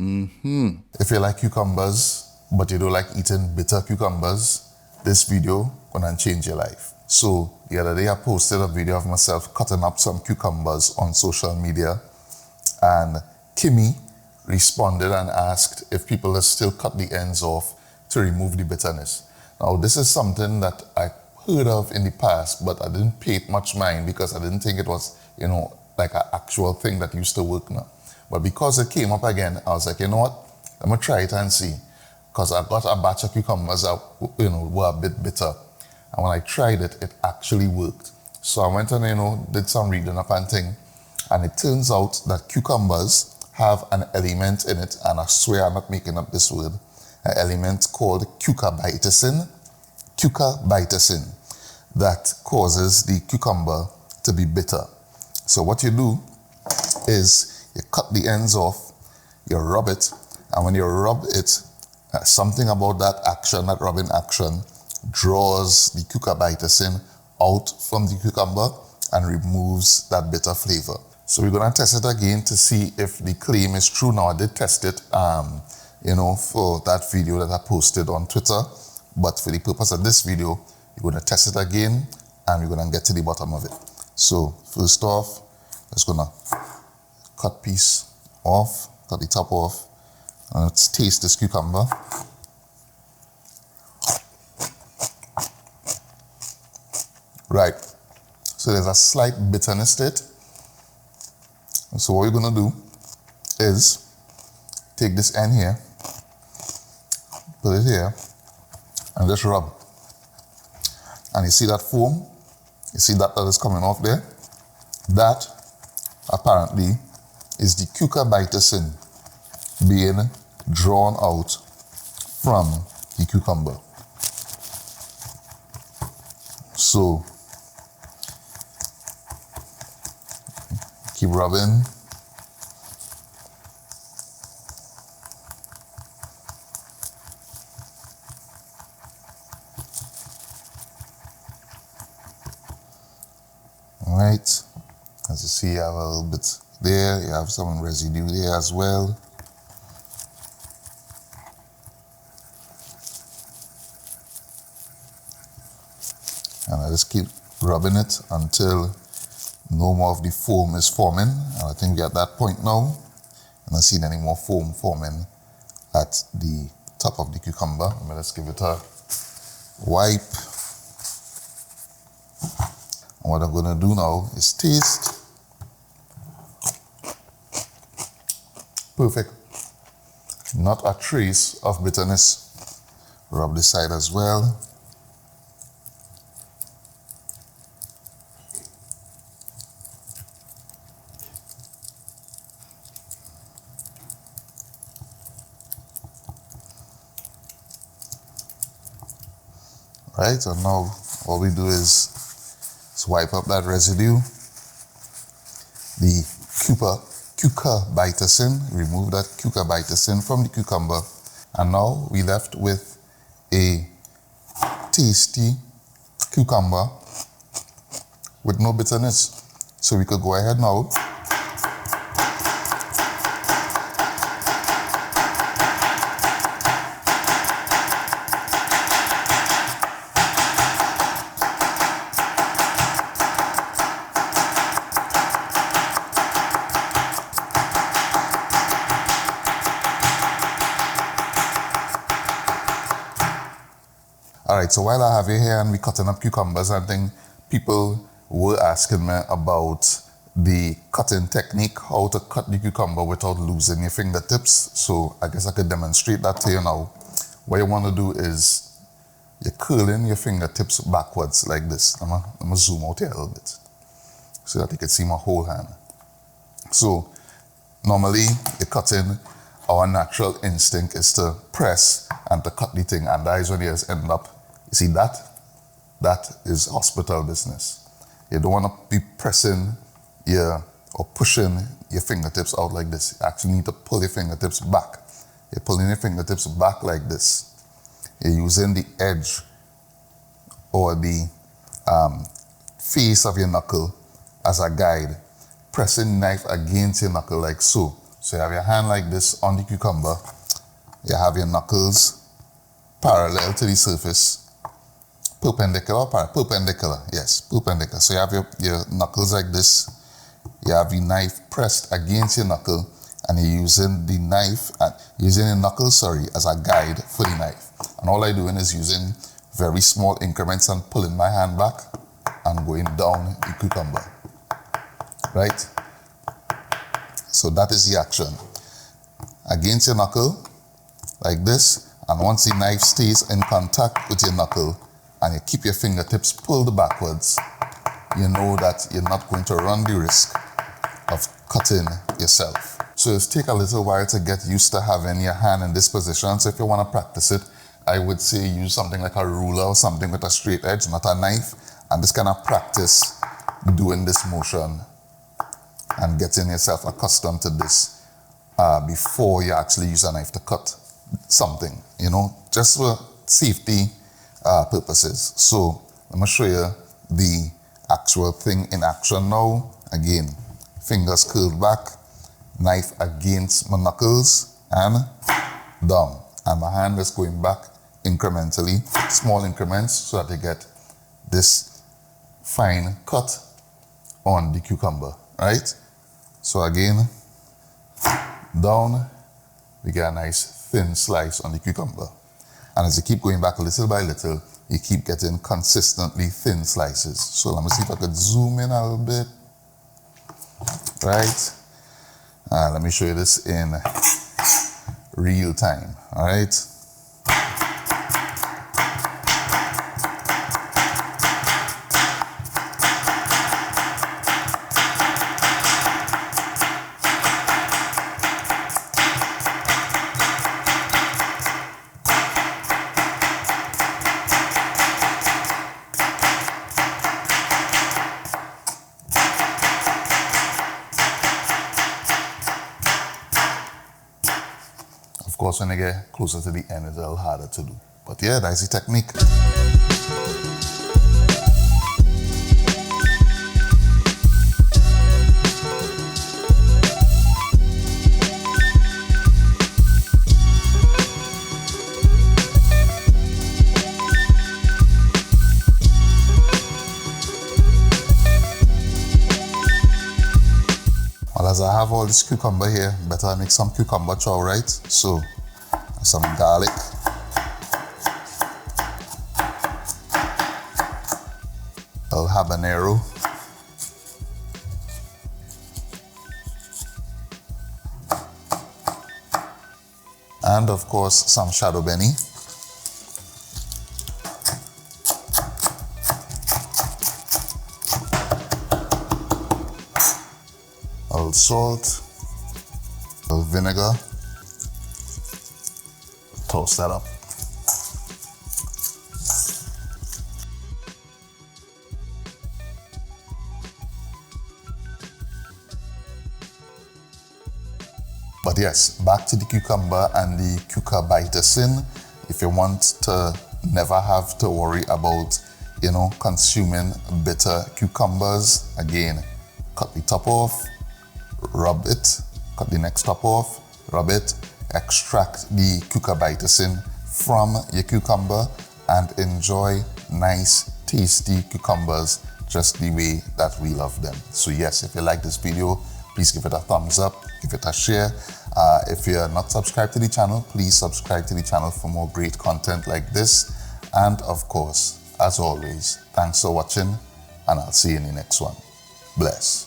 If you like cucumbers, but you don't like eating bitter cucumbers, this video gonna change your life. So the other day I posted a video of myself cutting up some cucumbers on social media, and Kimmy responded and asked if people still cut the ends off to remove the bitterness. Now this is something that I heard of in the past, but I didn't pay it much mind because I didn't think it was, like an actual thing that used to work now. But because it came up again, I was like, you know what? I'm gonna try it and see. Because I got a batch of cucumbers that, were a bit bitter. And when I tried it, it actually worked. So I went and, did some reading up and thing. And it turns out that cucumbers have an element in it, and I swear I'm not making up this word, an element called cucurbitacin, that causes the cucumber to be bitter. So what you do is you cut the ends off, you rub it, and when you rub it, something about that action, that rubbing action, draws the cucurbitacin out from the cucumber and removes that bitter flavor. So we're gonna test it again to see if the claim is true. Now I did test it, for that video that I posted on Twitter, but for the purpose of this video, we're gonna test it again and we're gonna get to the bottom of it. So first off, just gonna cut the top off, and let's taste this cucumber. Right, so there's a slight bitterness to it. So what we're gonna do is take this end here, put it here, and just rub. And you see that foam? You see that is coming off there? That apparently is the cucurbitacin being drawn out from the cucumber. So keep rubbing. All right, as you see, you have a little bit there, you have some residue there as well. And I just keep rubbing it until no more of the foam is forming. And I think we're at that point now. I'm not seeing any more foam forming at the top of the cucumber. Let's give it a wipe. And what I'm gonna do now is taste. Perfect. Not a trace of bitterness. Rub this side as well. Right, so now all we do is wipe up that residue, the cucurbitacin, remove that cucurbitacin from the cucumber, and now we left with a tasty cucumber with no bitterness. So we could go ahead now Alright, so while I have you here and we cutting up cucumbers, I think people were asking me about the cutting technique, how to cut the cucumber without losing your fingertips. So I guess I could demonstrate that to you now. What you want to do is you're curling your fingertips backwards like this. I'm gonna zoom out here a little bit so that you can see my whole hand. So normally you're cutting, our natural instinct is to press and to cut the thing, and that is when you just end up. You see that? That is hospital business. You don't want to be pressing or pushing your fingertips out like this. You actually need to pull your fingertips back. You're pulling your fingertips back like this. You're using the edge or the face of your knuckle as a guide. Pressing knife against your knuckle like so. So you have your hand like this on the cucumber. You have your knuckles parallel to the surface. Perpendicular, perpendicular, yes, perpendicular. So you have your knuckles like this. You have your knife pressed against your knuckle, and you're using the knife, using your knuckles, as a guide for the knife. And all I'm doing is using very small increments and pulling my hand back and going down the cucumber, right? So that is the action. Against your knuckle, like this, and once the knife stays in contact with your knuckle, and you keep your fingertips pulled backwards, you know that you're not going to run the risk of cutting yourself. So it'll take a little while to get used to having your hand in this position. So if you want to practice it, I would say use something like a ruler or something with a straight edge, not a knife, and just kind of practice doing this motion and getting yourself accustomed to this before you actually use a knife to cut something, just for safety purposes. So let me show you the actual thing in action now. Again, fingers curled back, knife against my knuckles and down. And my hand is going back incrementally, small increments, so that you get this fine cut on the cucumber, right? So again, down, we get a nice thin slice on the cucumber. And as you keep going back little by little, you keep getting consistently thin slices. So let me see if I could zoom in a little bit. Right? Let me show you this in real time. All right? Of course, when I get closer to the end, it's a little harder to do. But yeah, that's the technique. Well, as I have all this cucumber here, better make some cucumber chow, right? So, some garlic. A habanero. And of course, some shadow benny. A little salt, a little vinegar. Toast that up. But yes, back to the cucumber and the cucurbitacin. If you want to never have to worry about, consuming bitter cucumbers, again, cut the top off, rub it, cut the next top off, rub it, extract the cucurbitacin from your cucumber and enjoy nice, tasty cucumbers just the way that we love them. So yes, if you like this video, please give it a thumbs up, give it a share. If you're not subscribed to the channel, please subscribe to the channel for more great content like this. And of course, as always, thanks for watching, and I'll see you in the next one. Bless.